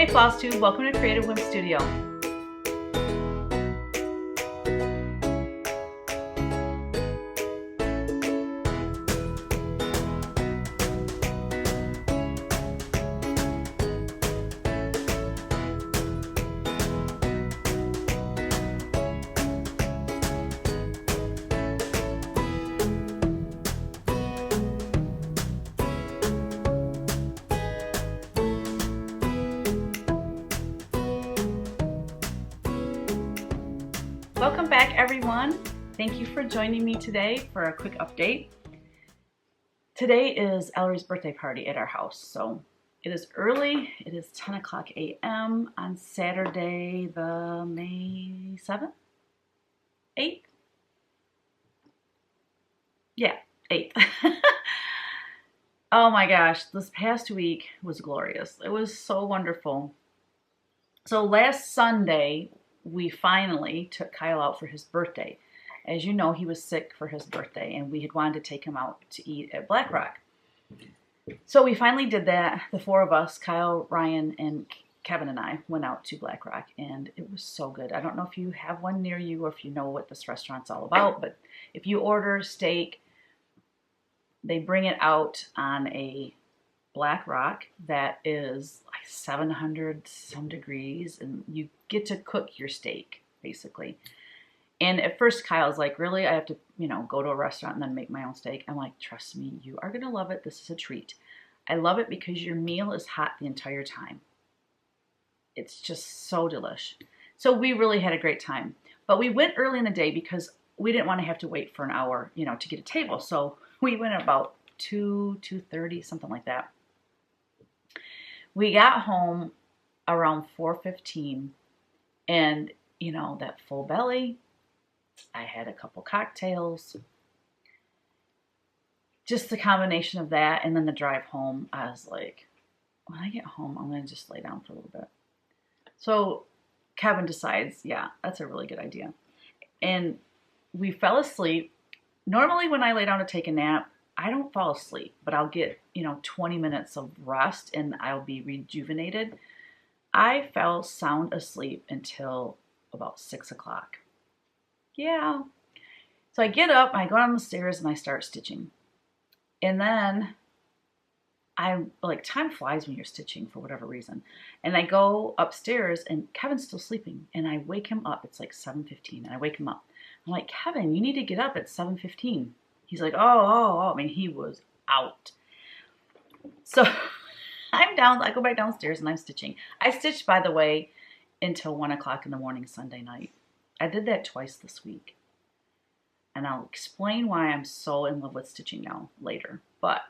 Hey Flosstube, welcome to Creative Whims Studio. Welcome back everyone. Thank you for joining me today for a quick update. Today is Ellery's birthday party at our house, so it is early. It is 10 o'clock a.m. on Saturday, the May 7th? 8th? Yeah, 8th. Oh my gosh, this past week was glorious. It was so wonderful. So last Sunday, we finally took Kyle out for his birthday. As you know, he was sick for his birthday, and we had wanted to take him out to eat at Black Rock. So we finally did that. The four of us, Kyle, Ryan, and Kevin and I, went out to Black Rock, and it was so good. I don't know if you have one near you or if you know what this restaurant's all about, but if you order steak, they bring it out on a Black Rock that is like 700 some degrees, and you get to cook your steak basically. And at first Kyle's like, really, I have to, go to a restaurant and then make my own steak? I'm like, trust me, you are gonna love it. This is a treat. I love it because your meal is hot the entire time. It's just so delish. So we really had a great time, but we went early in the day because we didn't want to have to wait for an hour, to get a table. So we went about 2:30, something like that. We got home around 4:15, and that full belly. I had a couple cocktails. Just the combination of that and then the drive home, I was like, when I get home, I'm going to just lay down for a little bit. So Kevin decides, yeah, that's a really good idea. And we fell asleep. Normally when I lay down to take a nap, I don't fall asleep, but I'll get, 20 minutes of rest and I'll be rejuvenated. I fell sound asleep until about 6 o'clock. Yeah. So I get up, I go down the stairs and I start stitching. And then I'm like, time flies when you're stitching for whatever reason. And I go upstairs and Kevin's still sleeping and I wake him up. It's like 7:15 and I wake him up. I'm like, Kevin, you need to get up at 7:15. He's like, oh. I mean, he was out. So I'm down, I go back downstairs and I'm stitching. I stitched, by the way, until 1 o'clock in the morning Sunday night. I did that twice this week. And I'll explain why I'm so in love with stitching now later. But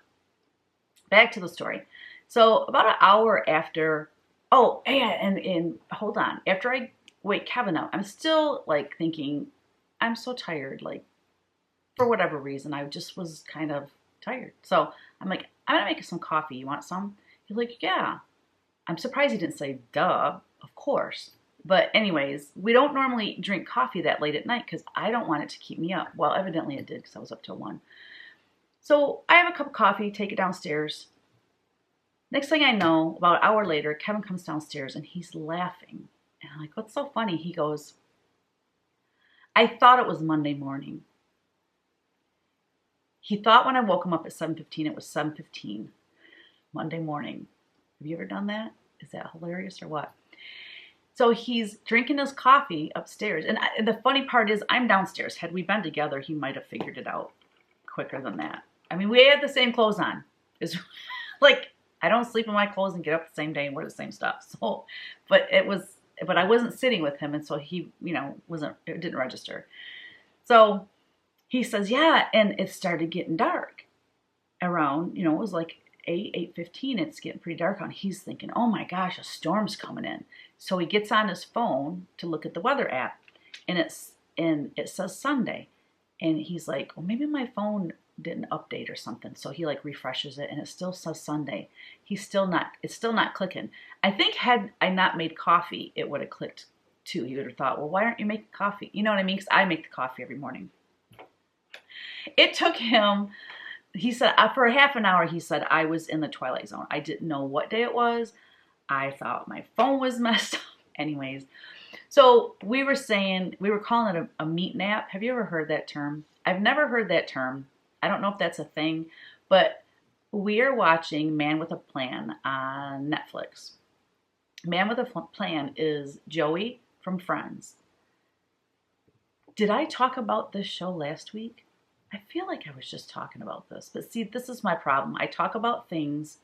back to the story. So about an hour after, and hold on. After I wake Kevin up, I'm still like thinking, I'm so tired. Like, for whatever reason, I just was kind of tired. So I'm like, I'm gonna make us some coffee. You want some? He's like, yeah. I'm surprised he didn't say, duh, of course. But anyways, we don't normally drink coffee that late at night because I don't want it to keep me up. Well, evidently it did because I was up till 1. So I have a cup of coffee, take it downstairs. Next thing I know, about an hour later, Kevin comes downstairs and he's laughing. And I'm like, what's so funny? He goes, I thought it was Monday morning. He thought when I woke him up at 7:15, it was 7:15 Monday morning. Have you ever done that? Is that hilarious or what? So he's drinking his coffee upstairs. And the funny part is I'm downstairs. Had we been together, he might have figured it out quicker than that. I mean, we had the same clothes on. It's like, I don't sleep in my clothes and get up the same day and wear the same stuff. So, but I wasn't sitting with him. And so he, it didn't register. So he says, yeah, and it started getting dark around, it was like 8:15. It's getting pretty dark out. He's thinking, oh my gosh, a storm's coming in. So he gets on his phone to look at the weather app, and it says Sunday. And he's like, well, maybe my phone didn't update or something. So he like refreshes it and it still says Sunday. It's still not clicking. I think had I not made coffee, it would have clicked too. He would have thought, well, why aren't you making coffee? You know what I mean? Because I make the coffee every morning. It took him, he said, for a half an hour, he said, I was in the twilight zone. I didn't know what day it was. I thought my phone was messed up. Anyways, so we were calling it a meat nap. Have you ever heard that term? I've never heard that term. I don't know if that's a thing, but we are watching Man with a Plan on Netflix. Man with a Plan is Joey from Friends. Did I talk about this show last week? I feel like I was just talking about this, but see, this is my problem. I talk about things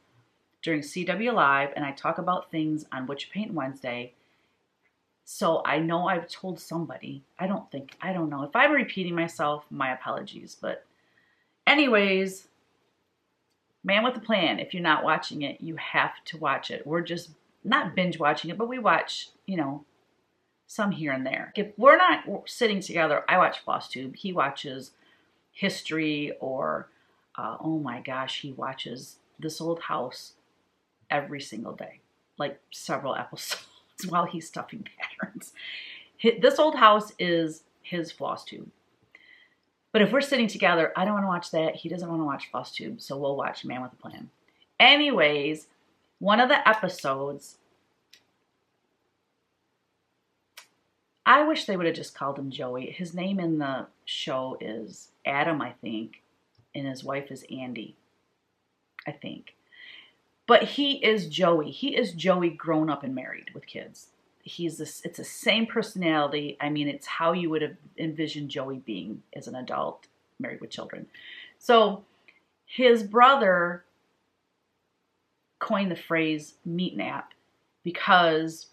during CW Live, and I talk about things on What You Paint Wednesday. So I know I've told somebody. I don't know. If I'm repeating myself, my apologies. But anyways, Man with a Plan. If you're not watching it, you have to watch it. We're just not binge watching it, but we watch, some here and there. If we're not sitting together, I watch Flosstube. He watches history or, oh my gosh, he watches This Old House every single day, like several episodes while he's stuffing patterns. This Old House is his Flosstube. But if we're sitting together, I don't want to watch that. He doesn't want to watch Flosstube, so we'll watch Man with a Plan. Anyways, one of the episodes, I wish they would have just called him Joey. His name in the show is Adam, I think, and his wife is Andy, I think. But he is Joey. He is Joey grown up and married with kids. It's the same personality. I mean, it's how you would have envisioned Joey being as an adult, married with children. So his brother coined the phrase meat nap because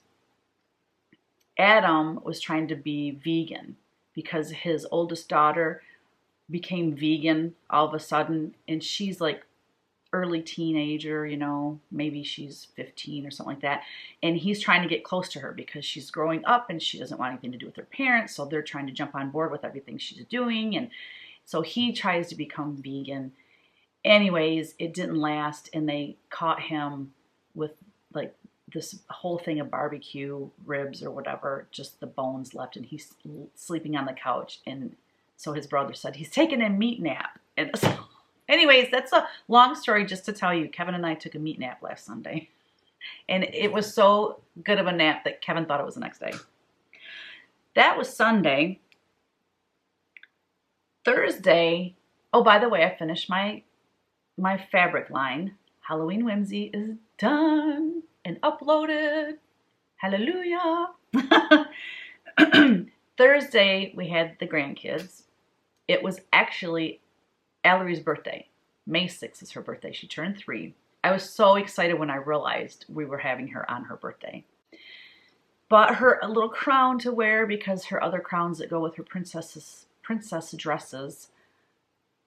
Adam was trying to be vegan because his oldest daughter became vegan all of a sudden, and she's like early teenager, maybe she's 15 or something like that. And he's trying to get close to her because she's growing up and she doesn't want anything to do with her parents. So they're trying to jump on board with everything she's doing. And so he tries to become vegan. Anyways, it didn't last. And they caught him with like this whole thing of barbecue ribs or whatever, just the bones left. And he's sleeping on the couch. And so his brother said, he's taking a meat nap. And so anyways, that's a long story just to tell you. Kevin and I took a meat nap last Sunday. And it was so good of a nap that Kevin thought it was the next day. That was Sunday. Thursday, oh, by the way, I finished my fabric line. Halloween Whimsy is done and uploaded. Hallelujah. Thursday, we had the grandkids. It was actually Ellery's birthday. May 6th is her birthday. She turned 3. I was so excited when I realized we were having her on her birthday. Bought her a little crown to wear because her other crowns that go with her princess dresses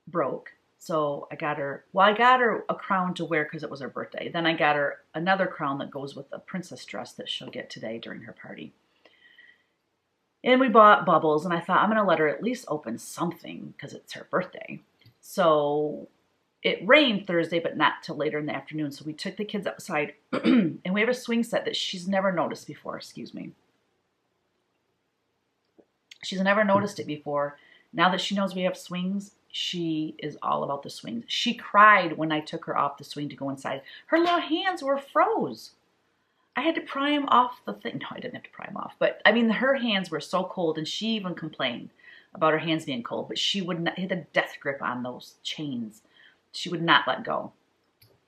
broke. So I got her a crown to wear because it was her birthday. Then I got her another crown that goes with the princess dress that she'll get today during her party. And we bought bubbles, and I thought I'm going to let her at least open something because it's her birthday. So it rained Thursday, but not till later in the afternoon. So we took the kids outside, and we have a swing set that she's never noticed before. Excuse me. She's never noticed it before. Now that she knows we have swings, she is all about the swings. She cried when I took her off the swing to go inside. Her little hands were froze. I had to pry them off the thing. No, I didn't have to pry them off. But, I mean, her hands were so cold, and she even complained about her hands being cold. But she would not, had a death grip on those chains. She would not let go.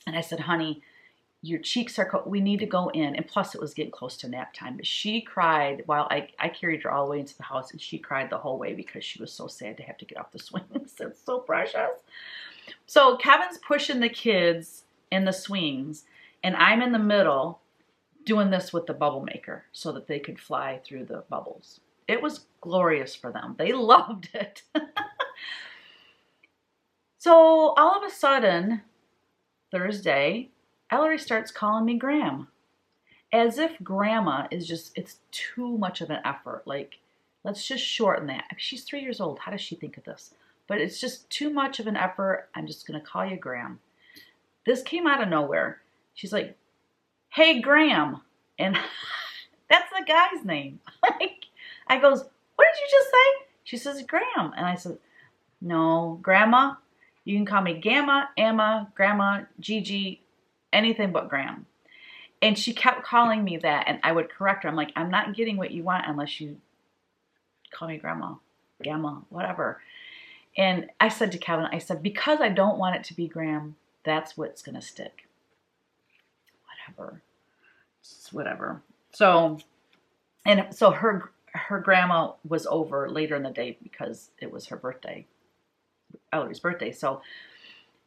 And I said, honey, your cheeks are cold. We need to go in. And plus, it was getting close to nap time. But she cried while I carried her all the way into the house. And she cried the whole way because she was so sad to have to get off the swings. It's so precious. So Kevin's pushing the kids in the swings. And I'm in the middle doing this with the bubble maker so that they could fly through the bubbles. It was glorious for them. They loved it. So all of a sudden, Thursday, Ellery starts calling me Gram. As if grandma is just, it's too much of an effort. Like, let's just shorten that. I mean, she's 3 years old. How does she think of this? But it's just too much of an effort. I'm just going to call you Gram. This came out of nowhere. She's like, hey, Graham. And that's the guy's name. Like, I goes, what did you just say? She says, Graham. And I said, no, Grandma. You can call me Gamma, Emma, Grandma, Gigi, anything but Graham. And she kept calling me that, and I would correct her. I'm like, I'm not getting what you want unless you call me grandma, gamma, whatever. And I said to Kevin, I said, because I don't want it to be Graham, that's what's going to stick. Whatever. Just whatever. So, and so her grandma was over later in the day because it was her birthday, Ellery's birthday. So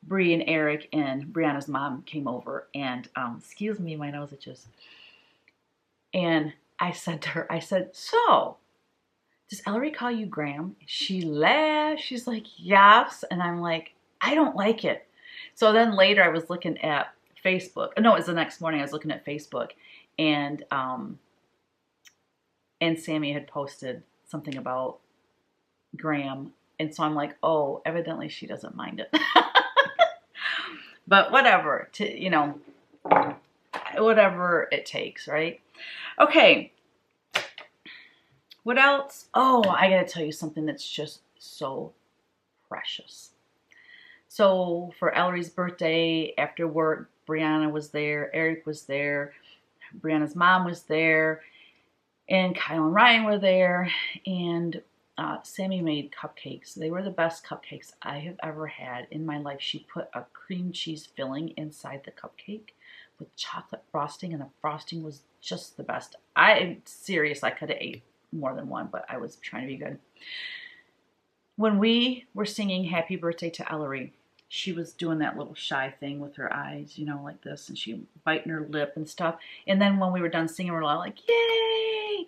Bree and Eric and Brianna's mom came over, and excuse me, my nose itches. And I said to her, I said, so does Ellery call you Graham? She laughed. She's like, yes. And I'm like, I don't like it. So then later I was looking at Facebook. No, it was the next morning. I was looking at Facebook, and Sammy had posted something about Graham. And so I'm like, oh, evidently she doesn't mind it. But whatever, you know, whatever it takes, right? Okay. What else? Oh, I got to tell you something that's just so precious. So for Ellery's birthday, after work, Brianna was there, Eric was there, Brianna's mom was there, and Kyle and Ryan were there, and Sammy made cupcakes. They were the best cupcakes I have ever had in my life. She put a cream cheese filling inside the cupcake with chocolate frosting, and the frosting was just the best. I'm serious, I could have ate more than one, but I was trying to be good. When we were singing Happy Birthday to Ellery, she was doing that little shy thing with her eyes, you know, like this, and she biting her lip and stuff. And then when we were done singing, we're all like, yay!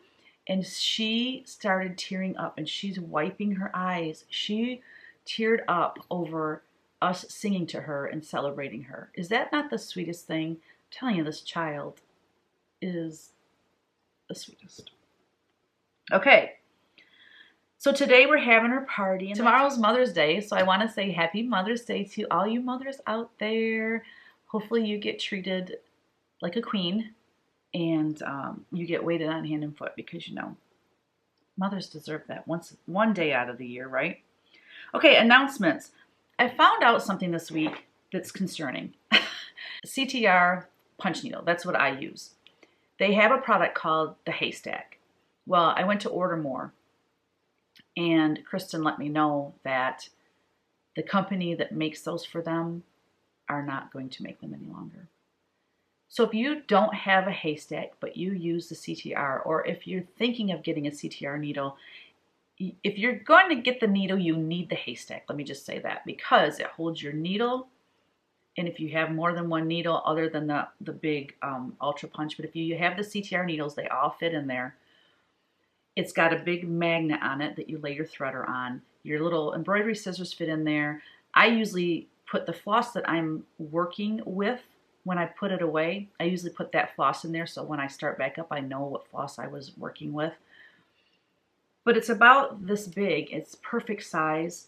And she started tearing up, and she's wiping her eyes. She teared up over us singing to her and celebrating her. Is that not the sweetest thing? I'm telling you, this child is the sweetest. Okay, so today we're having her party, and tomorrow's Mother's Day, so I want to say Happy Mother's Day to all you mothers out there. Hopefully you get treated like a queen, and you get waited on hand and foot, because, you know, mothers deserve that one day out of the year, right? Okay, announcements. I found out something this week that's concerning. CTR punch needle, that's what I use. They have a product called the Haystack. Well, I went to order more, and Kristen let me know that the company that makes those for them are not going to make them any longer. So if you don't have a Haystack, but you use the CTR, or if you're thinking of getting a CTR needle, if you're going to get the needle, you need the Haystack. Let me just say that, because it holds your needle. And if you have more than one needle, other than the big Ultra Punch, but if you have the CTR needles, they all fit in there. It's got a big magnet on it that you lay your threader on. Your little embroidery scissors fit in there. I usually put the floss that I'm working with when I put it away. I usually put that floss in there, so when I start back up, I know what floss I was working with. But it's about this big. It's perfect size.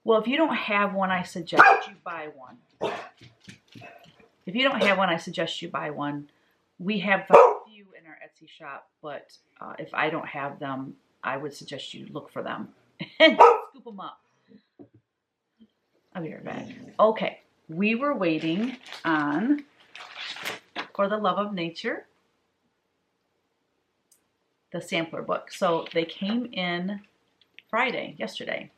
Well, if you don't have one, I suggest you buy one. If you don't have one, I suggest you buy one. We have a few in our Etsy shop, but if I don't have them, I would suggest you look for them and scoop them up. I'll be right back. Okay, we were waiting on For the Love of Nature, the sampler book. So they came in Friday, yesterday.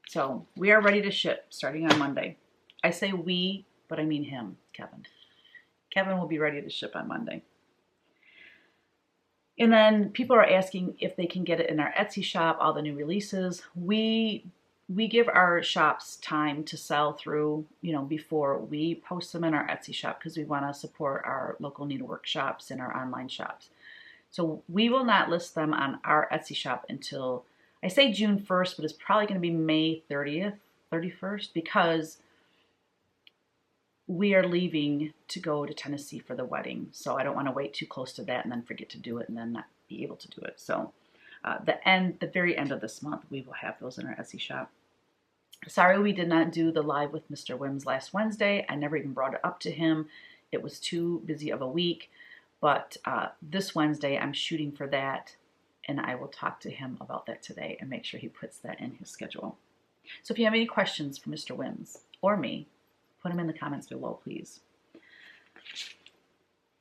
So we are ready to ship starting on Monday. I say we, but I mean him, Kevin. Kevin will be ready to ship on Monday. And then people are asking if they can get it in our Etsy shop, all the new releases. We give our shops time to sell through, you know, before we post them in our Etsy shop, because we want to support our local needlework shops and our online shops. So we will not list them on our Etsy shop until, I say June 1st, but it's probably going to be May 30th, 31st, because we are leaving to go to Tennessee for the wedding. So I don't want to wait too close to that and then forget to do it and then not be able to do it. So the very end of this month, we will have those in our Etsy shop. Sorry we did not do the live with Mr. Whims last Wednesday. I never even brought it up to him. It was too busy of a week. But this Wednesday, I'm shooting for that, and I will talk to him about that today and make sure he puts that in his schedule. So if you have any questions for Mr. Whims or me, put them in the comments below, please.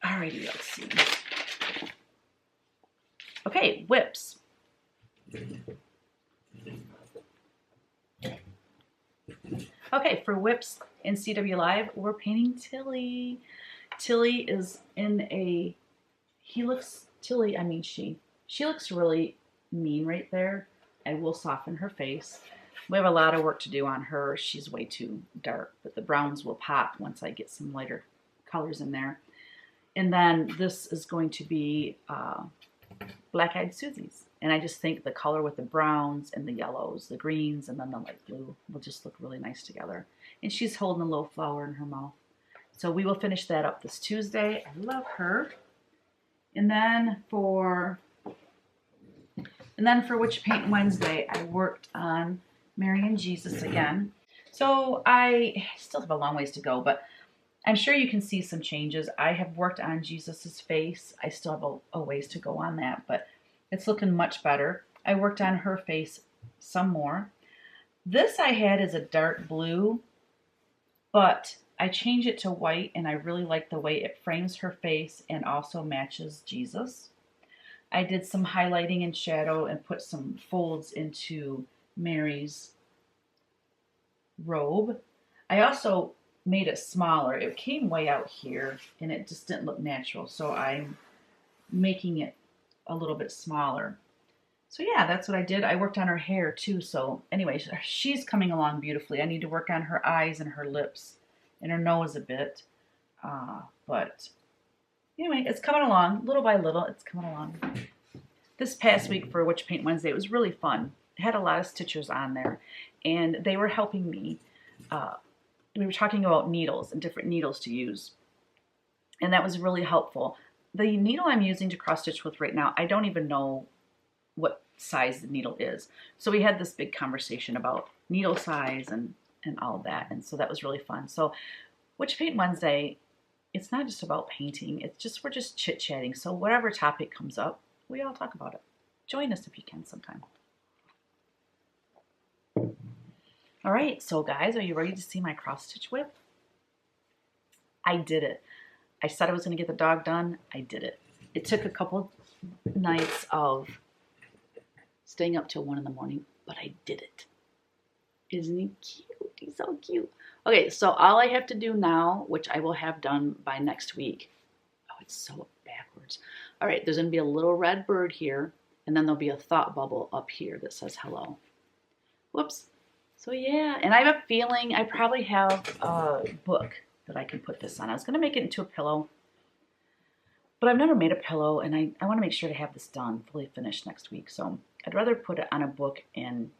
All Alrighty, let's see. Okay, whips. Okay, for whips in CW Live, we're painting Tillie. Tillie is in a, she looks really mean right there. I will soften her face. We have a lot of work to do on her. She's way too dark, but the browns will pop once I get some lighter colors in there. And then this is going to be Black Eyed Susie's. And I just think the color with the browns and the yellows, the greens, and then the light blue will just look really nice together. And she's holding a little flower in her mouth. So we will finish that up this Tuesday. I love her. And then for Witch Paint Wednesday, I worked on Mary and Jesus again. So I still have a long ways to go, but I'm sure you can see some changes. I have worked on Jesus's face. I still have a ways to go on that, but it's looking much better. I worked on her face some more. This I had as a dark blue, but I changed it to white, and I really like the way it frames her face and also matches Jesus. I did some highlighting and shadow and put some folds into Mary's robe. I also made it smaller. It came way out here and it just didn't look natural, so I'm making it a little bit smaller. So yeah, that's what I did. I worked on her hair too, so anyway, she's coming along beautifully. I need to work on her eyes and her lips and her nose a bit, but anyway, it's coming along little by little. It's coming along. This past week for Witch Paint Wednesday, it was really fun. It had a lot of stitchers on there, and they were helping me. We were talking about needles and different needles to use, and that was really helpful. The needle I'm using to cross stitch with right now, I don't even know what size the needle is. So we had this big conversation about needle size and all of that, and so that was really fun. So Witch Paint Wednesday, it's not just about painting, it's just, we're just chit-chatting. So whatever topic comes up, we all talk about it. Join us if you can sometime. All right, so guys, are you ready to see my cross stitch whip? I did it. I said I was going to get the dog done. I did it. It took a couple nights of staying up till 1 in the morning, but I did it. Isn't he cute? He's so cute. Okay, so all I have to do now, which I will have done by next week. Oh, it's so backwards. All right, there's going to be a little red bird here, and then there'll be a thought bubble up here that says hello. Whoops. So yeah, and I have a feeling I probably have a book that I can put this on. I was going to make it into a pillow, but I've never made a pillow, and I want to make sure to have this done, fully finished next week. So I'd rather put it on a book, and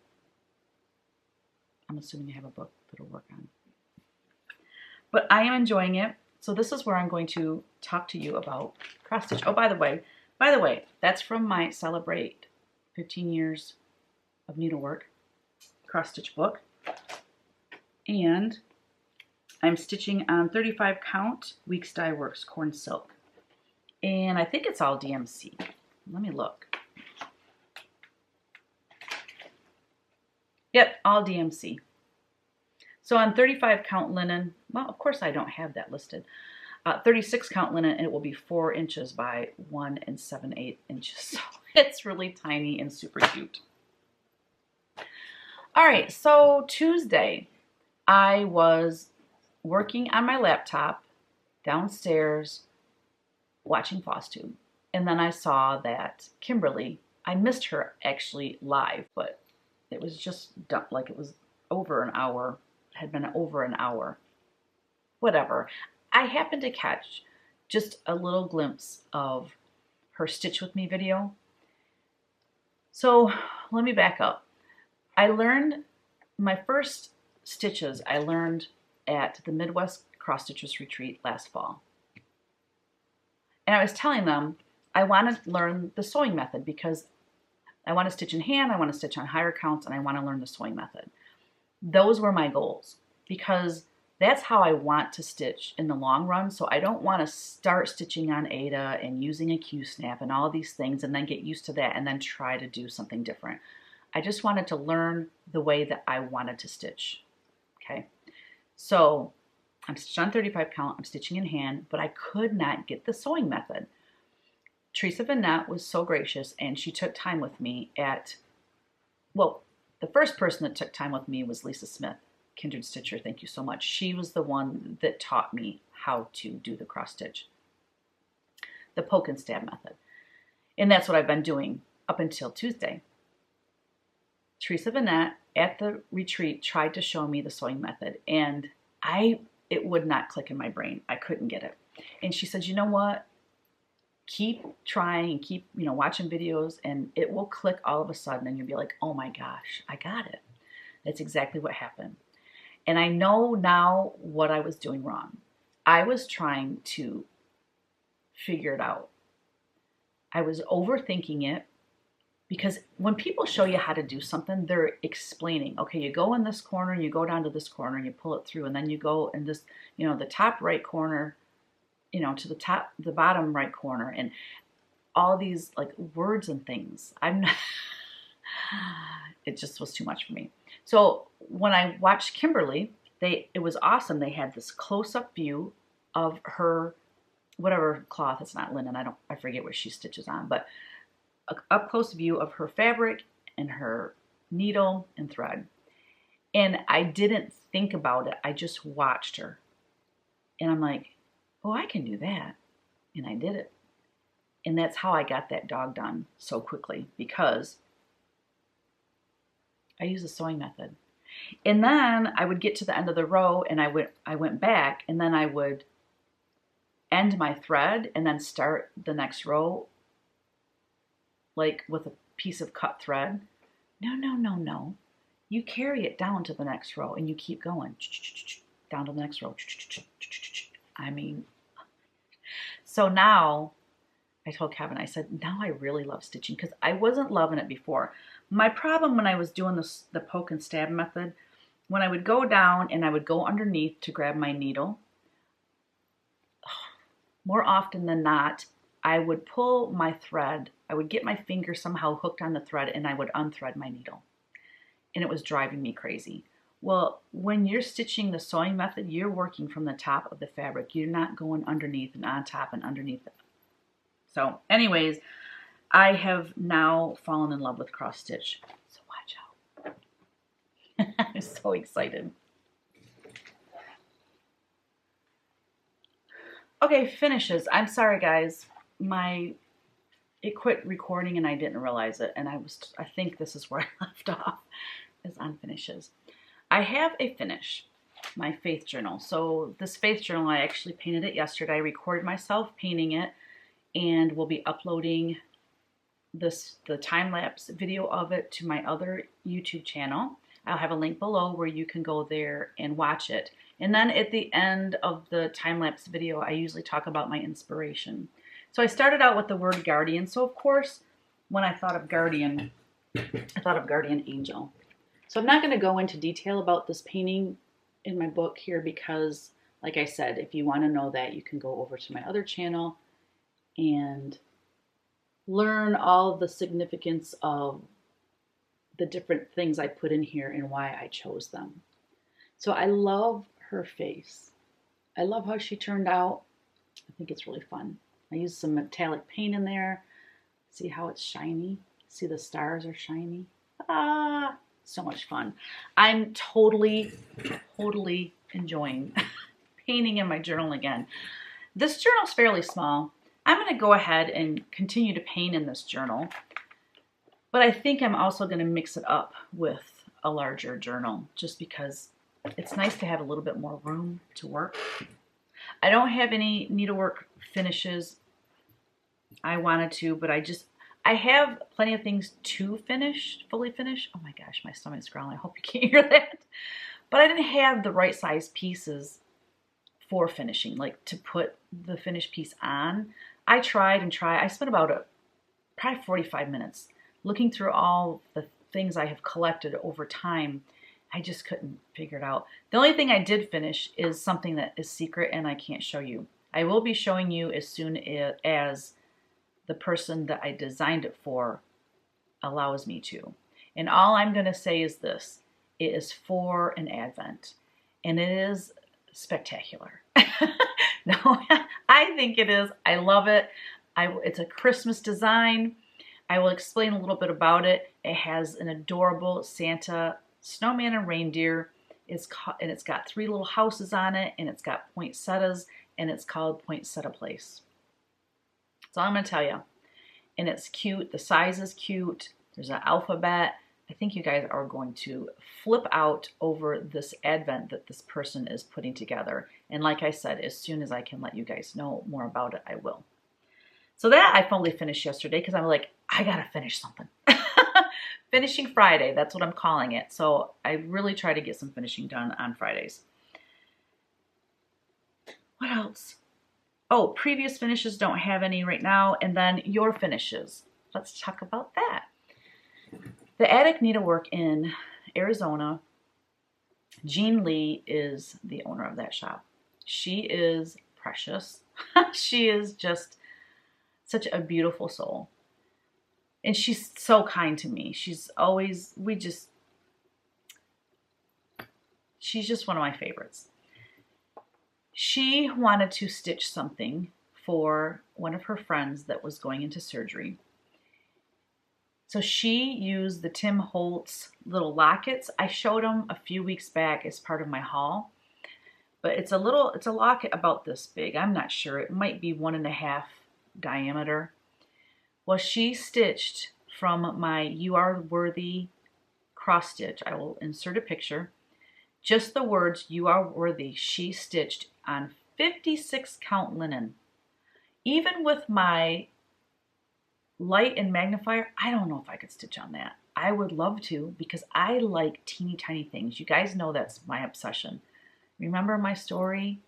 I'm assuming you have a book that'll work on. But I am enjoying it. So this is where I'm going to talk to you about cross stitch. Oh, by the way, that's from my Celebrate 15 Years of Needlework cross stitch book, and I'm stitching on 35 count Weeks Dye Works corn silk, and I think it's all DMC. Let me look. Yep, all DMC. So on 35 count linen, well, of course I don't have that listed. 36 count linen, and it will be 4 inches by 1 7/8 inches. So it's really tiny and super cute. All right, so Tuesday, I was working on my laptop downstairs watching Flosstube, and then I saw that Kimberly, I missed her actually live, but it was just done, like it was over an hour, had been over an hour, whatever. I happened to catch just a little glimpse of her Stitch With Me video. So let me back up. I learned my first stitches I learned at the Midwest Cross Stitchers Retreat last fall. And I was telling them I want to learn the sewing method because I want to stitch in hand, I want to stitch on higher counts, and I want to learn the sewing method. Those were my goals because that's how I want to stitch in the long run. So I don't want to start stitching on Ada and using a Q-snap and all these things and then get used to that and then try to do something different. I just wanted to learn the way that I wanted to stitch. Okay, so I'm stitched on 35 count, I'm stitching in hand, but I could not get the sewing method. Teresa Vanette was so gracious, and she took time with me at, well, the first person that took time with me was Lisa Smith, Kindred Stitcher. Thank you so much. She was the one that taught me how to do the cross stitch, the poke and stab method. And that's what I've been doing up until Tuesday. Teresa Vanette at the retreat tried to show me the sewing method, and it would not click in my brain. I couldn't get it. And she said, you know what? Keep trying and keep, watching videos, and it will click all of a sudden, and you'll be like, oh my gosh, I got it. That's exactly what happened. And I know now what I was doing wrong. I was trying to figure it out. I was overthinking it, because when people show you how to do something, they're explaining, okay, you go in this corner, and you go down to this corner, and you pull it through, and then you go in this, the top right corner, to the bottom right corner, and all these like words and things. It just was too much for me. So when I watched Kimberly, it was awesome. They had this close-up view of her, whatever cloth, it's not linen, I forget what she stitches on, but a up-close view of her fabric and her needle and thread. And I didn't think about it. I just watched her. And I'm like, oh, I can do that. And I did it. And that's how I got that dog done so quickly, because I used the sewing method. And then I would get to the end of the row, and I went back, and then I would end my thread and then start the next row like with a piece of cut thread. No. You carry it down to the next row, and you keep going down to the next row. I mean, so now I told Kevin, I said, now I really love stitching, because I wasn't loving it before. My problem when I was doing the poke and stab method, when I would go down and I would go underneath to grab my needle, more often than not, I would pull my thread, I would get my finger somehow hooked on the thread, and I would unthread my needle. And it was driving me crazy. Well, when you're stitching the sewing method, you're working from the top of the fabric. You're not going underneath and on top and underneath it. So anyways, I have now fallen in love with cross stitch. So watch out. I'm so excited. Okay, finishes. I'm sorry, guys. It quit recording and I didn't realize it, and I think this is where I left off, is on finishes. I have a finish, my faith journal. So this faith journal, I actually painted it yesterday. I recorded myself painting it, and we'll be uploading the time-lapse video of it to my other YouTube channel. I'll have a link below where you can go there and watch it. And then at the end of the time-lapse video, I usually talk about my inspiration. So I started out with the word guardian. So of course, when I thought of guardian, I thought of guardian angel. So I'm not going to go into detail about this painting in my book here, because like I said, if you want to know that, you can go over to my other channel and learn all the significance of the different things I put in here and why I chose them. So I love her face. I love how she turned out. I think it's really fun. I used some metallic paint in there. See how it's shiny? See the stars are shiny? Ah, so much fun. I'm totally enjoying painting in my journal again. This journal's fairly small. I'm going to go ahead and continue to paint in this journal, but I think I'm also going to mix it up with a larger journal, just because it's nice to have a little bit more room to work. I don't have any needlework finishes. I wanted to, but I have plenty of things to finish, fully finish. Oh my gosh, my stomach's growling. I hope you can't hear that. But I didn't have the right size pieces for finishing, like to put the finished piece on. I tried and tried. I spent about probably 45 minutes looking through all the things I have collected over time. I just couldn't figure it out. The only thing I did finish is something that is secret and I can't show you. I will be showing you as soon as the person that I designed it for allows me to. And all I'm going to say is this. It is for an Advent. And it is spectacular. No, I think it is. I love it. It's a Christmas design. I will explain a little bit about it. It has an adorable Santa, snowman, and reindeer. And it's got 3 little houses on it, and it's got poinsettias, and it's called Poinsettia Place. That's all I'm going to tell you. And it's cute. The size is cute. There's an alphabet. I think you guys are going to flip out over this advent that this person is putting together. And like I said, as soon as I can let you guys know more about it, I will. So that I finally finished yesterday because I'm like, I gotta finish something. Finishing Friday, that's what I'm calling it. So I really try to get some finishing done on Fridays. What else? Oh, previous finishes, don't have any right now. And then your finishes. Let's talk about that. The Attic Needlework in Arizona, Jean Lee is the owner of that shop. She is precious. She is just such a beautiful soul. And she's so kind to me. She's just one of my favorites. She wanted to stitch something for one of her friends that was going into surgery. So she used the Tim Holtz little lockets. I showed them a few weeks back as part of my haul. But it's a locket about this big. I'm not sure. It might be 1.5 diameter. Well, she stitched from my You Are Worthy cross stitch. I will insert a picture. Just the words You Are Worthy, she stitched on 56 count linen. Even with my light and magnifier, I don't know if I could stitch on that. I would love to because I like teeny tiny things. You guys know that's my obsession. Remember my story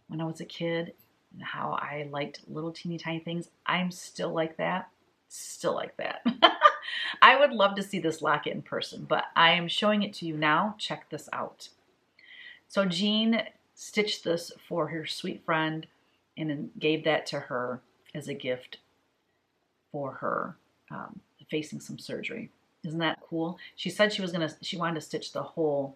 when I was a kid and how I liked little teeny tiny things? I'm still like that. Still like that. I would love to see this locket in person, but I am showing it to you now. Check this out. So Jean stitched this for her sweet friend and then gave that to her as a gift for her facing some surgery. Isn't that cool? She said she wanted to stitch the whole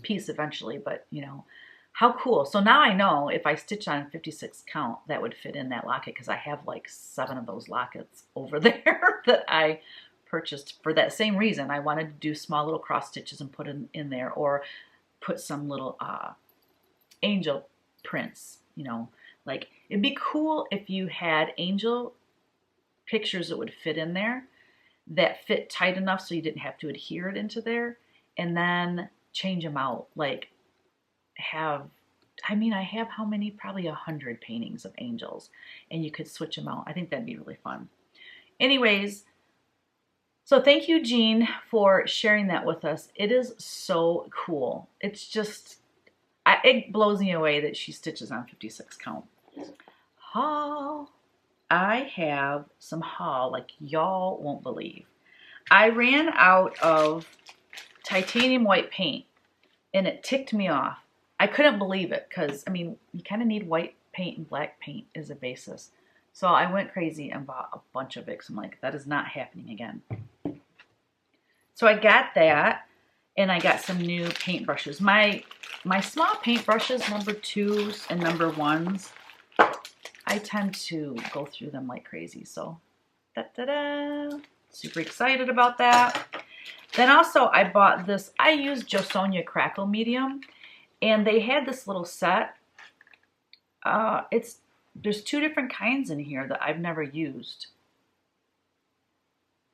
piece eventually, but you know, how cool. So now I know if I stitch on 56 count, that would fit in that locket because I have like 7 of those lockets over there that I purchased for that same reason. I wanted to do small little cross stitches and put in there, or put some little angel prints, you know, like it'd be cool if you had angel pictures that would fit in there that fit tight enough so you didn't have to adhere it into there and then change them out. Like I have how many? Probably 100 paintings of angels, and you could switch them out. I think that'd be really fun. Anyways, so thank you, Jean, for sharing that with us. It is so cool. It's just, it blows me away that she stitches on 56 count. Haul. I have some haul like y'all won't believe. I ran out of titanium white paint and it ticked me off. I couldn't believe it because, I mean, you kind of need white paint and black paint as a basis. So I went crazy and bought a bunch of it. I'm like, that is not happening again. So I got that, and I got some new paintbrushes. My small paintbrushes, number 2s and number 1s, I tend to go through them like crazy. So, da-da-da. Super excited about that. Then also I bought this, I used Josonia Crackle Medium, and they had this little set. There's 2 different kinds in here that I've never used.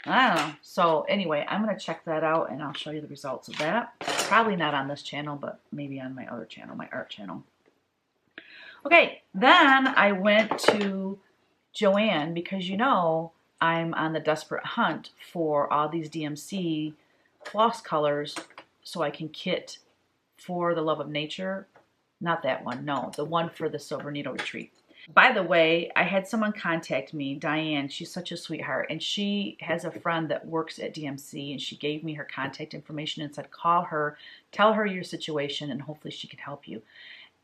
I don't know. So anyway, I'm going to check that out and I'll show you the results of that. Probably not on this channel, but maybe on my other channel, my art channel. Okay, then I went to Joann because you know I'm on the desperate hunt for all these DMC floss colors so I can kit for the Love of Nature. Not that one, no, the one for the Silver Needle Retreat. By the way, I had someone contact me, Diane, she's such a sweetheart, and she has a friend that works at DMC, and she gave me her contact information and said, call her, tell her your situation, and hopefully she can help you.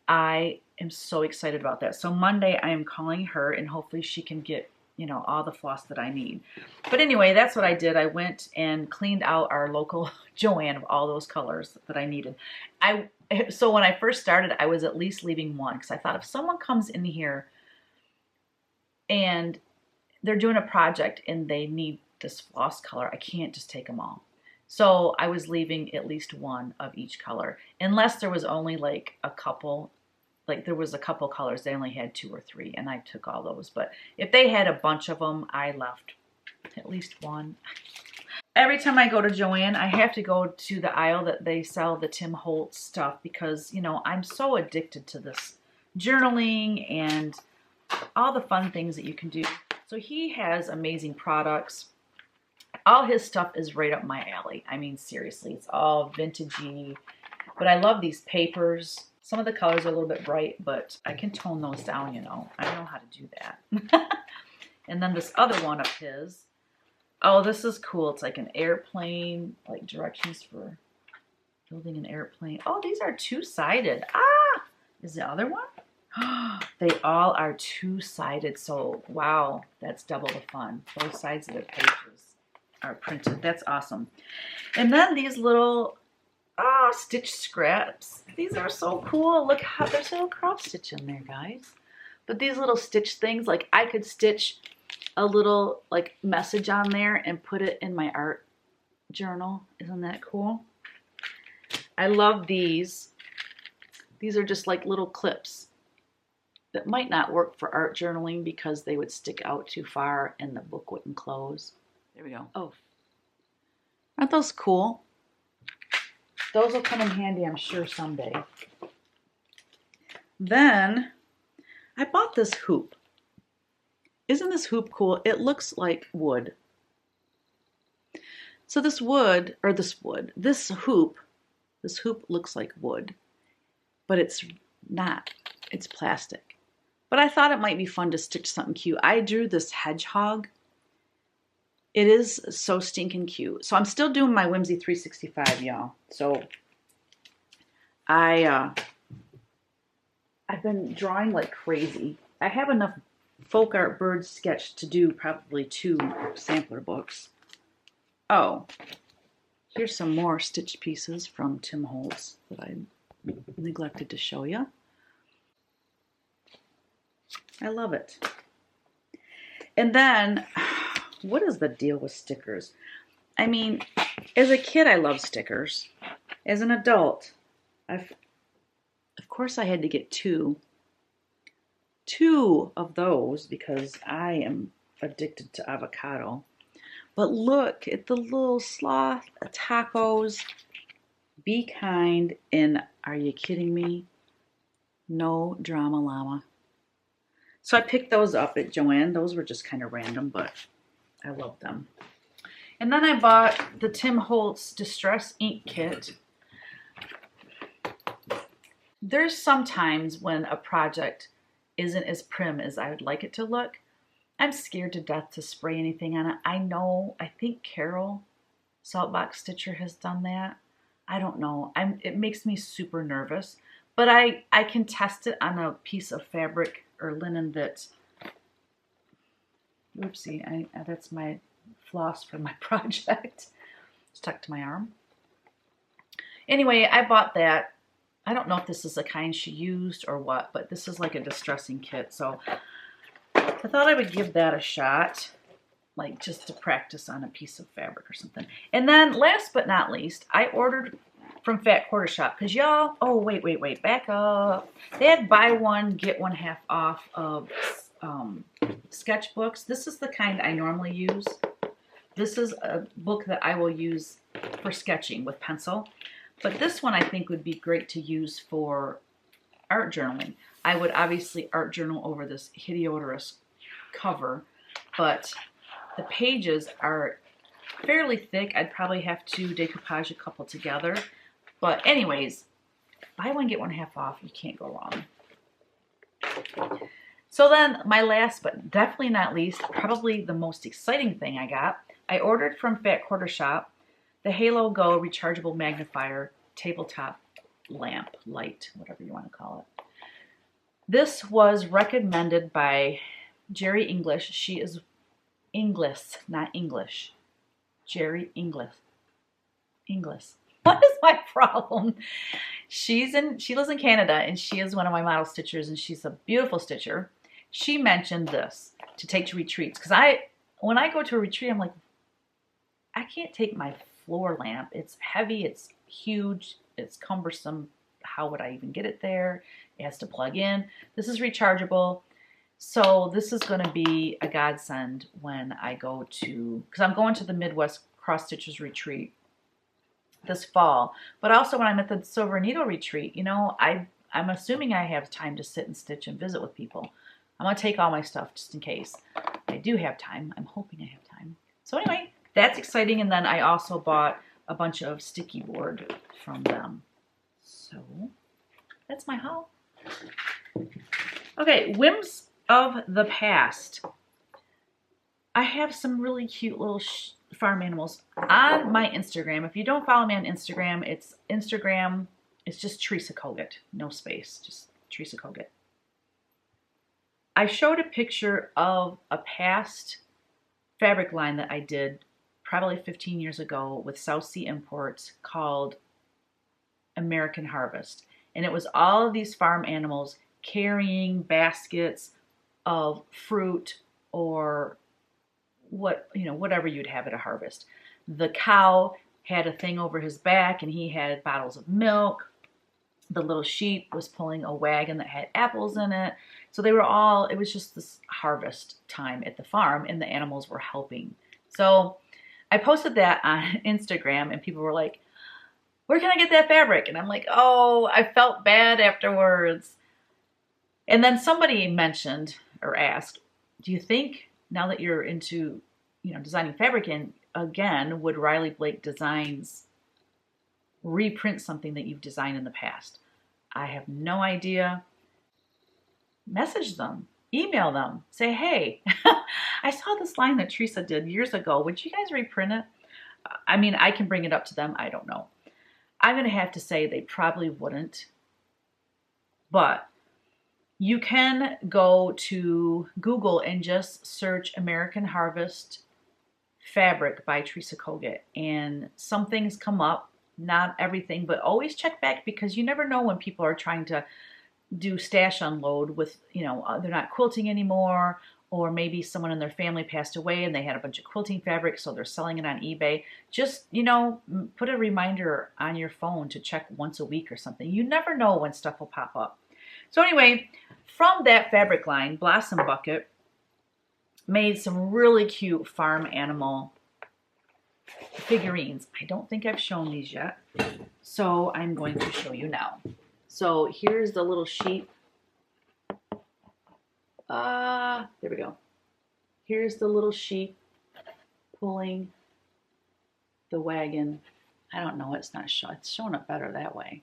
I am so excited about that. So Monday I am calling her, and hopefully she can get, you know, all the floss that I need. But anyway, that's what I did. I went and cleaned out our local Joann of all those colors that I needed. So when I first started, I was at least leaving one because I thought if someone comes in here and they're doing a project and they need this floss color, I can't just take them all. So I was leaving at least one of each color, unless there was only like a couple, like there was a couple colors, they only had 2 or 3, and I took all those. But if they had a bunch of them, I left at least one. Every time I go to Joann, I have to go to the aisle that they sell the Tim Holtz stuff because, you know, I'm so addicted to this journaling and all the fun things that you can do. So he has amazing products. All his stuff is right up my alley. I mean, seriously, it's all vintagey. But I love these papers. Some of the colors are a little bit bright, but I can tone those down, you know. I know how to do that. And then this other one of his. Oh, this is cool. It's like an airplane, like directions for building an airplane. Oh, these are 2-sided. Ah, is the other one? They all are 2-sided. So, wow, that's double the fun. Both sides of the pages are printed. That's awesome. And then these little stitch scraps. These are so cool. Look how there's a little cross stitch in there, guys. But these little stitch things, like I could stitch a little like message on there and put it in my art journal. Isn't that cool? I love these. These are just like little clips that might not work for art journaling because they would stick out too far and the book wouldn't close. There we go. Oh, aren't those cool? Those will come in handy, I'm sure, someday. Then I bought this hoop. Isn't this hoop cool? It looks like wood. So this hoop looks like wood, but it's not. It's plastic. But I thought it might be fun to stitch something cute. I drew this hedgehog. It is so stinking cute. So I'm still doing my Whimsy 365, y'all. So I've been drawing like crazy. I have enough folk art bird sketch to do probably 2 sampler books. Oh, here's some more stitch pieces from Tim Holtz that I neglected to show you. I love it. And then, what is the deal with stickers? I mean, as a kid, I loved stickers. As an adult, of course I had to get two of those because I am addicted to avocado. But look at the little sloth tacos. Be kind, and are you kidding me? No drama llama. So I picked those up at Joann. Those were just kind of random, but I love them. And then I bought the Tim Holtz Distress Ink Kit. There's sometimes when a project isn't as prim as I would like it to look. I'm scared to death to spray anything on it. I think Carol Saltbox Stitcher has done that. I don't know. It makes me super nervous. But I can test it on a piece of fabric or linen that, oopsie, that's my floss for my project. Stuck to my arm. Anyway, I bought that. I don't know if this is the kind she used or what, but this is like a distressing kit. So I thought I would give that a shot, like just to practice on a piece of fabric or something. And then last but not least, I ordered from Fat Quarter Shop because y'all, oh, wait, back up. They had buy one, get one half off of sketchbooks. This is the kind I normally use. This is a book that I will use for sketching with pencil. But this one I think would be great to use for art journaling. I would obviously art journal over this hideous cover, but the pages are fairly thick. I'd probably have to decoupage a couple together. But anyways, buy one, get one half off. You can't go wrong. So then my last, but definitely not least, probably the most exciting thing I got, I ordered from Fat Quarter Shop the Halo Go rechargeable magnifier tabletop lamp, light, whatever you want to call it. This was recommended by Jerry English. She is Inglis, not English. Jerry Inglis. What is my problem? She lives in Canada, and she is one of my model stitchers, and she's a beautiful stitcher. She mentioned this to take to retreats, because when I go to a retreat, I'm like, I can't take my floor lamp. It's heavy, it's huge, it's cumbersome. How would I even get it there? It has to plug in. This is rechargeable. So this is going to be a godsend when I go to, because I'm going to the Midwest Cross Stitchers Retreat this fall, but also when I'm at the Silver Needle Retreat, you know, I'm assuming I have time to sit and stitch and visit with people. I'm going to take all my stuff just in case. I do have time. I'm hoping I have time. So anyway, that's exciting. And then I also bought a bunch of sticky board from them. So that's my haul. Okay, Whims of the past. I have some really cute little farm animals on my Instagram. If you don't follow me on Instagram, it's just Teresa Kogut, no space, just Teresa Kogut. I showed a picture of a past fabric line that I did probably 15 years ago with South Sea Imports called American Harvest. And it was all of these farm animals carrying baskets of fruit or whatever you'd have at a harvest. The cow had a thing over his back and he had bottles of milk. The little sheep was pulling a wagon that had apples in it. So they were all, it was just this harvest time at the farm and the animals were helping. So I posted that on Instagram and people were like, where can I get that fabric? And I'm like, oh, I felt bad afterwards. And then somebody mentioned or asked, do you think now that you're into, designing fabric again, would Riley Blake Designs reprint something that you've designed in the past? I have no idea. Message them, email them, say, hey, I saw this line that Teresa did years ago. Would you guys reprint it? I mean, I can bring it up to them. I don't know. I'm going to have to say they probably wouldn't. But you can go to Google and just search American Harvest fabric by Teresa Kogut, and some things come up, not everything, but always check back because you never know when people are trying to do stash unload with, they're not quilting anymore, or maybe someone in their family passed away and they had a bunch of quilting fabric, so they're selling it on eBay. Just, put a reminder on your phone to check once a week or something. You never know when stuff will pop up. So anyway, from that fabric line, Blossom Bucket made some really cute farm animal figurines. I don't think I've shown these yet, so I'm going to show you now. So here's the little sheep. There we go. Here's the little sheep pulling the wagon. I don't know, it's not showing. It's showing up better that way.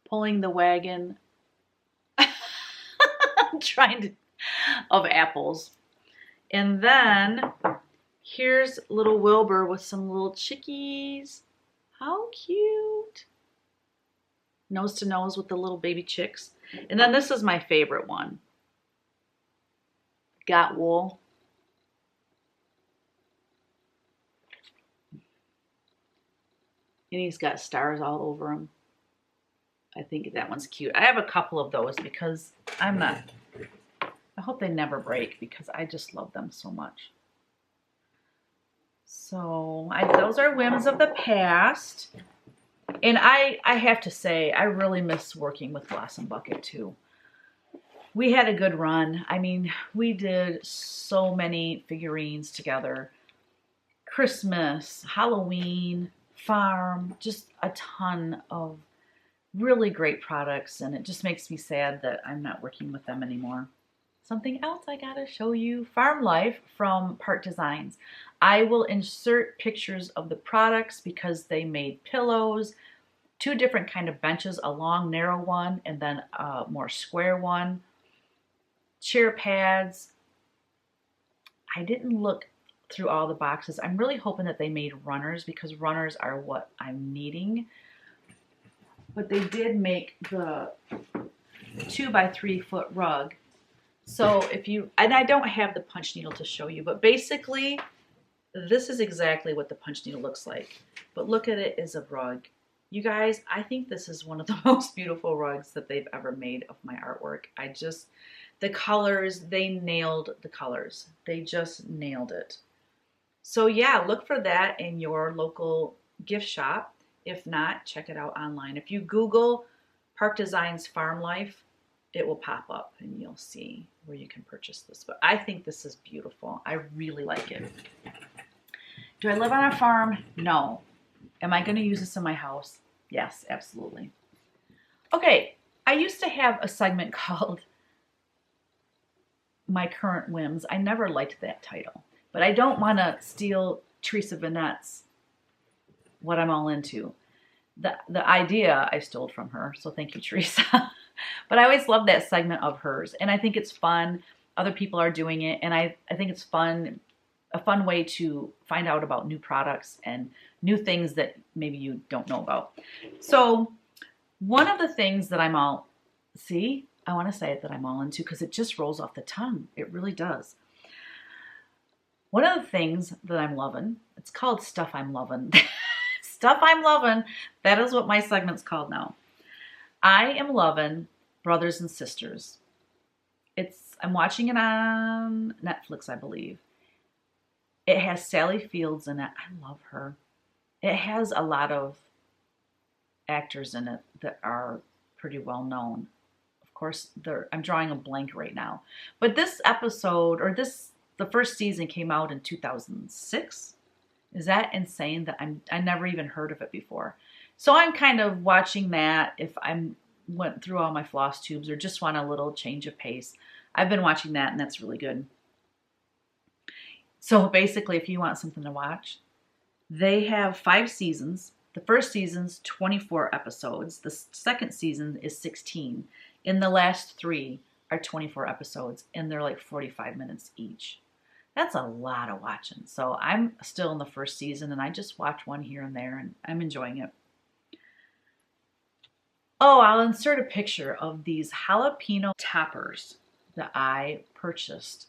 Pulling the wagon. I'm trying to, of apples. And then here's little Wilbur with some little chickies. How cute. Nose to nose with the little baby chicks. And then this is my favorite one. Got wool. And he's got stars all over him. I think that one's cute. I have a couple of those because I hope they never break because I just love them so much. So those are Whims of the past. And I have to say, I really miss working with Blossom Bucket too. We had a good run. I mean, we did so many figurines together. Christmas, Halloween, farm, just a ton of really great products. And it just makes me sad that I'm not working with them anymore. Something else I gotta show you, Farm Life from Part Designs. I will insert pictures of the products because they made pillows, 2 different kind of benches, a long narrow one and then a more square one, chair pads. I didn't look through all the boxes. I'm really hoping that they made runners because runners are what I'm needing. But they did make the 2 by 3 foot rug. So if you, and I don't have the punch needle to show you, but basically this is exactly what the punch needle looks like. But look at it as a rug. You guys, I think this is one of the most beautiful rugs that they've ever made of my artwork. The colors, they nailed the colors. They just nailed it. So yeah, look for that in your local gift shop. If not, check it out online. If you Google Park Designs Farm Life, it will pop up and you'll see where you can purchase this. But I think this is beautiful. I really like it. Do I live on a farm? No. Am I going to use this in my house? Yes, absolutely. Okay, I used to have a segment called My Current Whims. I never liked that title, but I don't want to steal Teresa Vanette's What I'm All Into. The idea I stole from her, so thank you, Teresa. But I always love that segment of hers, and I think it's fun. Other people are doing it, and I think it's fun, a fun way to find out about new products and new things that maybe you don't know about. So one of the things that I want to say it that I'm all into because it just rolls off the tongue. It really does. One of the things that I'm loving, it's called Stuff I'm Lovin'. Stuff I'm Lovin', that is what my segment's called now. I am loving Brothers and Sisters. I'm watching it on Netflix, I believe. It has Sally Fields in it. I love her. It has a lot of actors in it that are pretty well known. Of course, I'm drawing a blank right now. But this episode, the first season came out in 2006. Is that insane that I never even heard of it before? So I'm kind of watching that if I went through all my floss tubes or just want a little change of pace. I've been watching that and that's really good. So basically, if you want something to watch, they have 5 seasons. The first season's 24 episodes. The second season is 16. And the last 3 are 24 episodes, and they're like 45 minutes each. That's a lot of watching. So I'm still in the first season, and I just watch one here and there, and I'm enjoying it. Oh, I'll insert a picture of these jalapeno toppers that I purchased.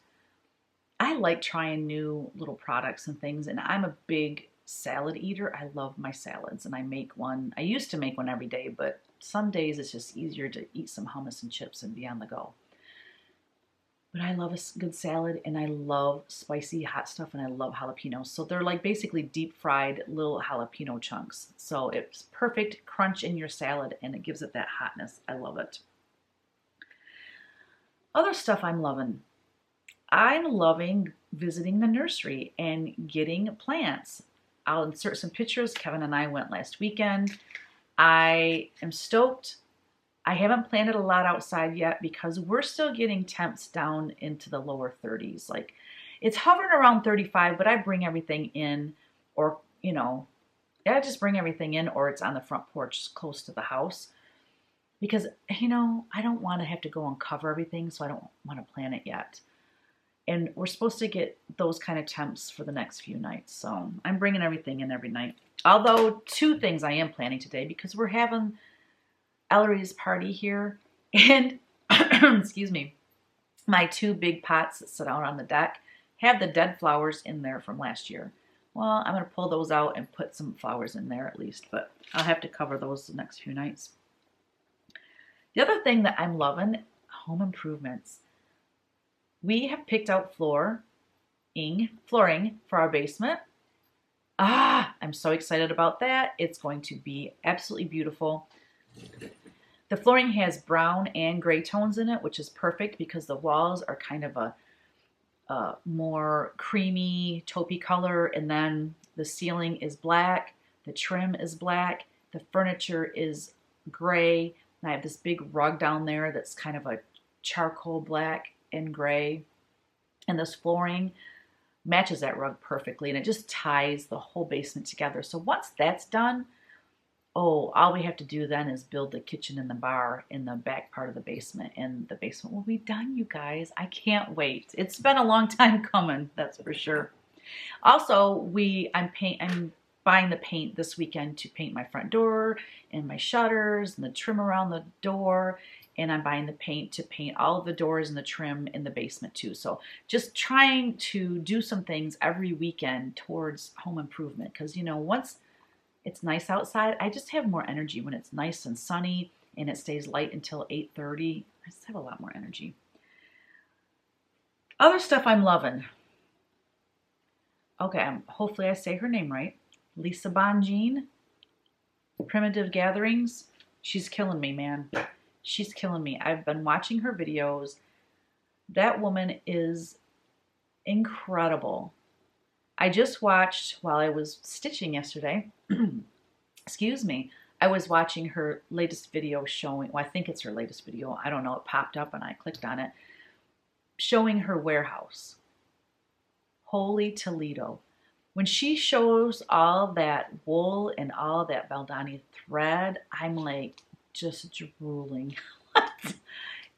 I like trying new little products and things, and I'm a big salad eater. I love my salads, and I make one. I used to make one every day, but some days it's just easier to eat some hummus and chips and be on the go. But I love a good salad, and I love spicy hot stuff, and I love jalapenos. So they're like basically deep fried little jalapeno chunks. So it's perfect crunch in your salad, and it gives it that hotness. I love it. Other stuff I'm loving. I'm loving visiting the nursery and getting plants. I'll insert some pictures. Kevin and I went last weekend. I am stoked. I haven't planted a lot outside yet because we're still getting temps down into the lower 30s. Like it's hovering around 35, but I bring everything in or, I just bring everything in or it's on the front porch close to the house because, I don't want to have to go and cover everything. So I don't want to plant it yet. And we're supposed to get those kind of temps for the next few nights. So I'm bringing everything in every night. Although 2 things I am planning today because we're having Ellery's party here. And, excuse me, my 2 big pots that sit out on the deck have the dead flowers in there from last year. Well, I'm going to pull those out and put some flowers in there at least. But I'll have to cover those the next few nights. The other thing that I'm loving, home improvements. We have picked out flooring for our basement. I'm so excited about that. It's going to be absolutely beautiful. The flooring has brown and gray tones in it, which is perfect because the walls are kind of a more creamy taupey color. And then the ceiling is black. The trim is black. The furniture is gray. And I have this big rug down there that's kind of a charcoal black and gray, and this flooring matches that rug perfectly, and it just ties the whole basement together. So once that's done, all we have to do then is build the kitchen and the bar in the back part of the basement, and the basement will be done, you guys. I can't wait. It's been a long time coming, that's for sure. Also, I'm buying the paint this weekend to paint my front door and my shutters and the trim around the door. And I'm buying the paint to paint all of the doors and the trim in the basement too. So just trying to do some things every weekend towards home improvement. Because, once it's nice outside. I just have more energy when it's nice and sunny and it stays light until 8:30. I just have a lot more energy. Other stuff I'm loving. Okay, hopefully I say her name right. Lisa Bonjean, Primitive Gatherings. She's killing me, man. She's killing me. I've been watching her videos. That woman is incredible. I just watched, while I was stitching yesterday, excuse me, I was watching her latest video showing, well, I think it's her latest video. I don't know. It popped up and I clicked on it. Showing her warehouse. Holy Toledo. When she shows all that wool and all that Valdani thread, I'm like just drooling.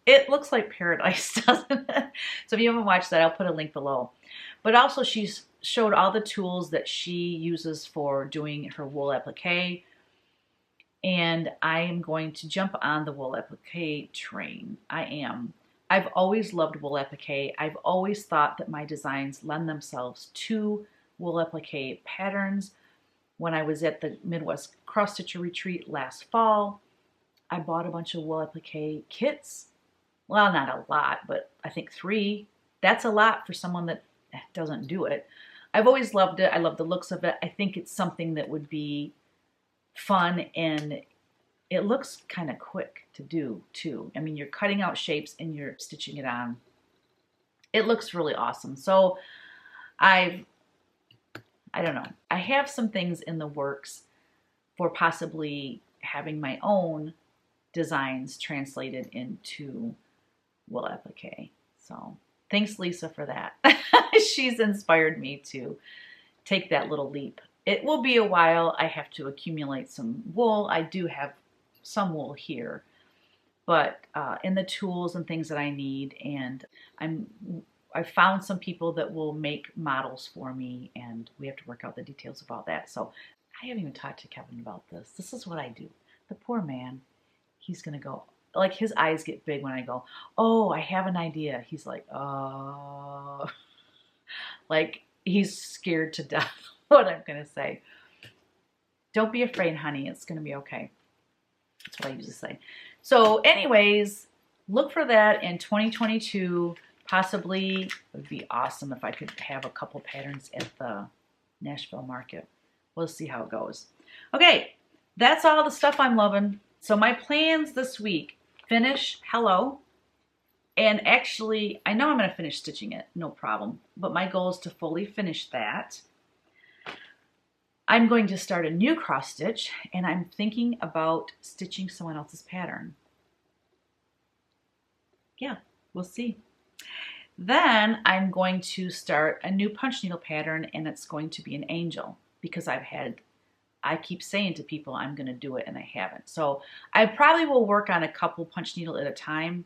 It looks like paradise, doesn't it? So if you haven't watched that, I'll put a link below. But also she's showed all the tools that she uses for doing her wool applique. And I am going to jump on the wool applique train. I am. I've always loved wool applique. I've always thought that my designs lend themselves to wool applique patterns. When I was at the Midwest Cross Stitcher Retreat last fall, I bought a bunch of wool applique kits. Well, not a lot, but I think 3. That's a lot for someone that doesn't do it. I've always loved it. I love the looks of it. I think it's something that would be fun, and it looks kind of quick to do too. I mean, you're cutting out shapes and you're stitching it on. It looks really awesome. So I don't know. I have some things in the works for possibly having my own designs translated into wool applique. So thanks, Lisa, for that. She's inspired me to take that little leap. It will be a while. I have to accumulate some wool. I do have some wool here, but in the tools and things that I need, and I found some people that will make models for me, and we have to work out the details about that. So I haven't even talked to Kevin about this. This is what I do. The poor man, he's gonna go, like, his eyes get big when I go, oh, I have an idea. He's like, oh, like he's scared to death what I'm gonna say. Don't be afraid, honey. It's gonna be okay. That's what I usually say. So anyways, look for that in 2022. Possibly, it would be awesome if I could have a couple patterns at the Nashville market. We'll see how it goes. Okay, that's all the stuff I'm loving. So my plans this week, finish Hello. And actually, I know I'm going to finish stitching it, no problem. But my goal is to fully finish that. I'm going to start a new cross stitch, and I'm thinking about stitching someone else's pattern. Yeah, we'll see. Then I'm going to start a new punch needle pattern, and it's going to be an angel, because I keep saying to people I'm going to do it, and I haven't. So I probably will work on a couple punch needle at a time,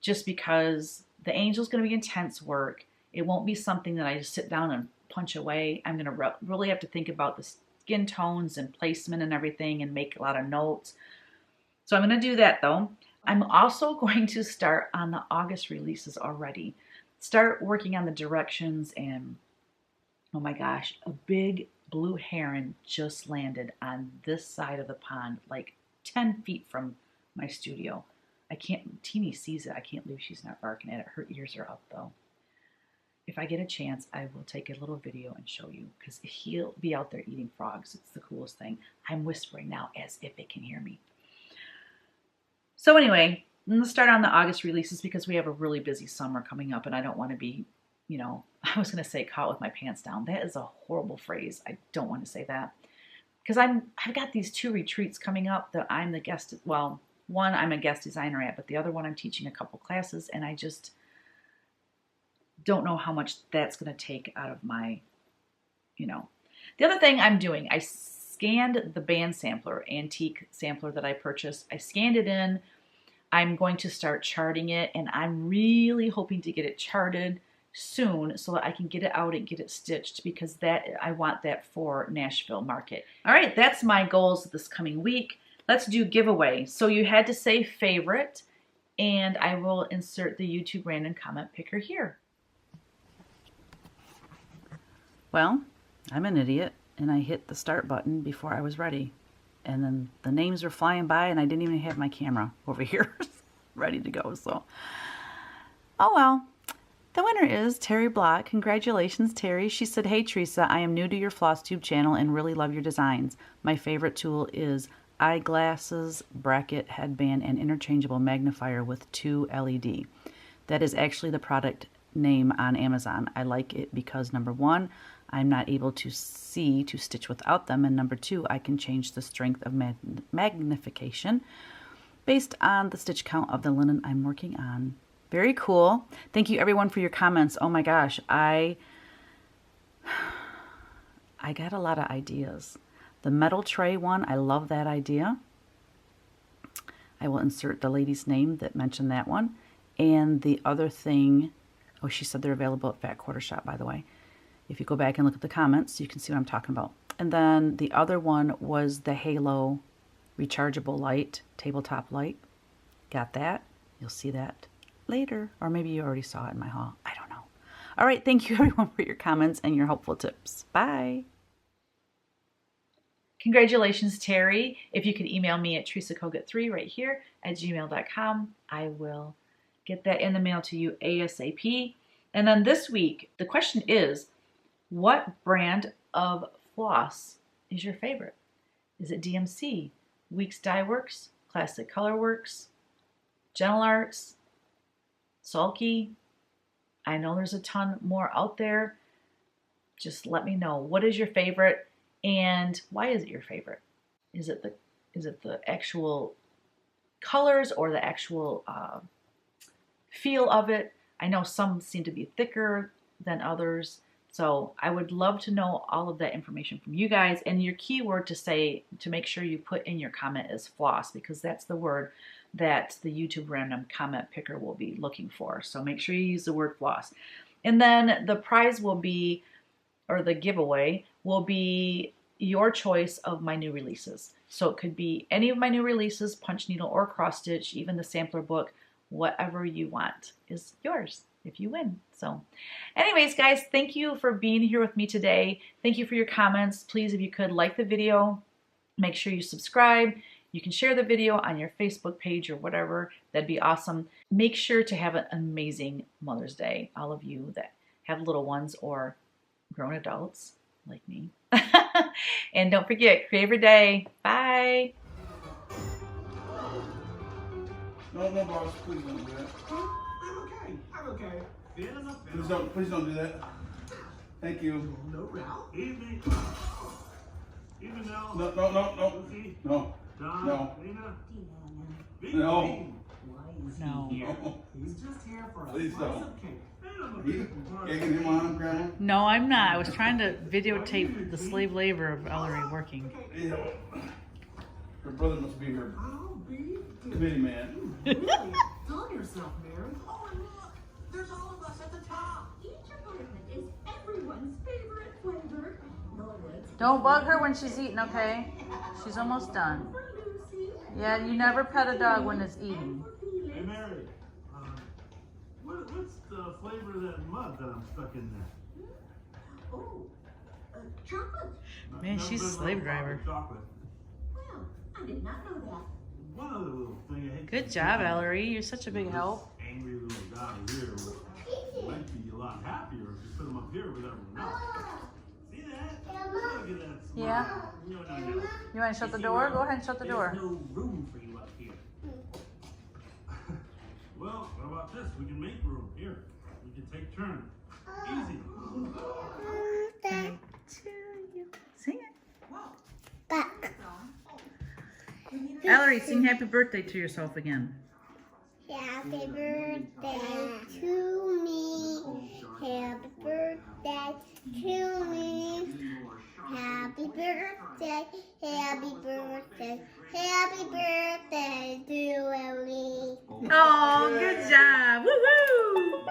just because the angel's going to be intense work. It won't be something that I just sit down and punch away. I'm going to really have to think about the skin tones and placement and everything, and make a lot of notes. So I'm going to do that though. I'm also going to start on the August releases already. Start working on the directions, and oh my gosh, a big blue heron just landed on this side of the pond, like 10 feet from my studio. Teeny sees it. I can't believe she's not barking at it. Her ears are up though. If I get a chance, I will take a little video and show you, because he'll be out there eating frogs. It's the coolest thing. I'm whispering now as if it can hear me. So anyway, I'm going to start on the August releases because we have a really busy summer coming up, and I don't want to be, you know, I was going to say caught with my pants down. That is a horrible phrase. I don't want to say that, because I've got these 2 retreats coming up that I'm the guest, well, one I'm a guest designer at, but the other one I'm teaching a couple classes, and I just don't know how much that's going to take out of my, you know. The other thing I'm doing, I scanned the band sampler, antique sampler that I purchased. I scanned it in. I'm going to start charting it, and I'm really hoping to get it charted soon so that I can get it out and get it stitched, because I want that for Nashville market. All right, that's my goals this coming week. Let's do giveaway. So you had to say favorite, and I will insert the YouTube random comment picker here. Well, I'm an idiot, and I hit the start button before I was ready. And then the names were flying by, and I didn't even have my camera over here ready to go. So, oh well. The winner is Terry Block. Congratulations, Terry. She said, "Hey, Teresa, I am new to your FlOSSTUBE channel and really love your designs. My favorite tool is eyeglasses, bracket, headband, and interchangeable magnifier with 2 LED. That is actually the product name on Amazon. I like it because number 1, I'm not able to see to stitch without them, and number 2, I can change the strength of magnification based on the stitch count of the linen I'm working on." Very cool. Thank you everyone for your comments. Oh my gosh, I got a lot of ideas. The metal tray one, I love that idea. I will insert the lady's name that mentioned that one. And the other thing, oh, she said they're available at Fat Quarter Shop, by the way. If you go back and look at the comments, you can see what I'm talking about. And then the other one was the Halo rechargeable light, tabletop light. Got that. You'll see that later, or maybe you already saw it in my haul. I don't know. All right, thank you everyone for your comments and your helpful tips. Bye. Congratulations, Terry. If you could email me at teresakogut3 right here at gmail.com, I will get that in the mail to you ASAP. And then this week, the question is, what brand of floss is your favorite? Is it DMC, Weeks Dye Works, Classic Color Works, Gentle Arts, Sulky? I know there's a ton more out there. Just let me know. What is your favorite and why is it your favorite? Is it the actual colors or the actual feel of it? I know some seem to be thicker than others. So I would love to know all of that information from you guys, and your keyword to make sure you put in your comment is floss, because that's the word that the YouTube random comment picker will be looking for. So make sure you use the word floss. And then the prize will be, or the giveaway will be, your choice of my new releases. So it could be any of my new releases, punch needle or cross stitch, even the sampler book, whatever you want is yours if you win. So anyways, guys, thank you for being here with me today. Thank you for your comments. Please, if you could, like the video, make sure you subscribe. You can share the video on your Facebook page or whatever. That'd be awesome. Make sure to have an amazing Mother's Day, all of you that have little ones or grown adults like me. And don't forget, create every day. Bye. No, boss, please don't do that. I'm okay. Please don't do that. Thank you. No, Ralph. Even now. No. Lucy, No. Don, No. Lena, No. Why is No. he here? No. He's just here for a Please slice don't. of cake. You egging him on, Grandma? No, I'm not. I was trying to videotape the slave labor of Ellery working. Yeah. Her brother must be her I'll be committee man. really calm yourself, Mary. Oh, and look, there's all of us at the top. Each apartment is everyone's favorite flavor. Don't bug her when she's eating, okay? She's almost done. For Lucy. Yeah, you never pet a dog when it's eating. hey Mary, what's the flavor of that mud that I'm stuck in there? Oh, chocolate. Man, she's a slave driver. Chocolate. Well, I did not know that. One other little thing I hate. Good job, Ellery. You're such a big help. This angry little guy here might be a lot happier if you put him up here with everyone else. See that? Look at that smile. Yeah. No. You want to shut the door? Go ahead and shut the door. There's no room for you up here. Well, what about this? We can make room. Here, we can take turns. Easy. Sing it. Ellery, sing happy birthday to yourself again. Happy birthday to me. Happy birthday to me. Happy birthday, happy birthday, happy birthday to Ellie. Oh, good job. Woo-hoo!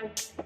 Bye.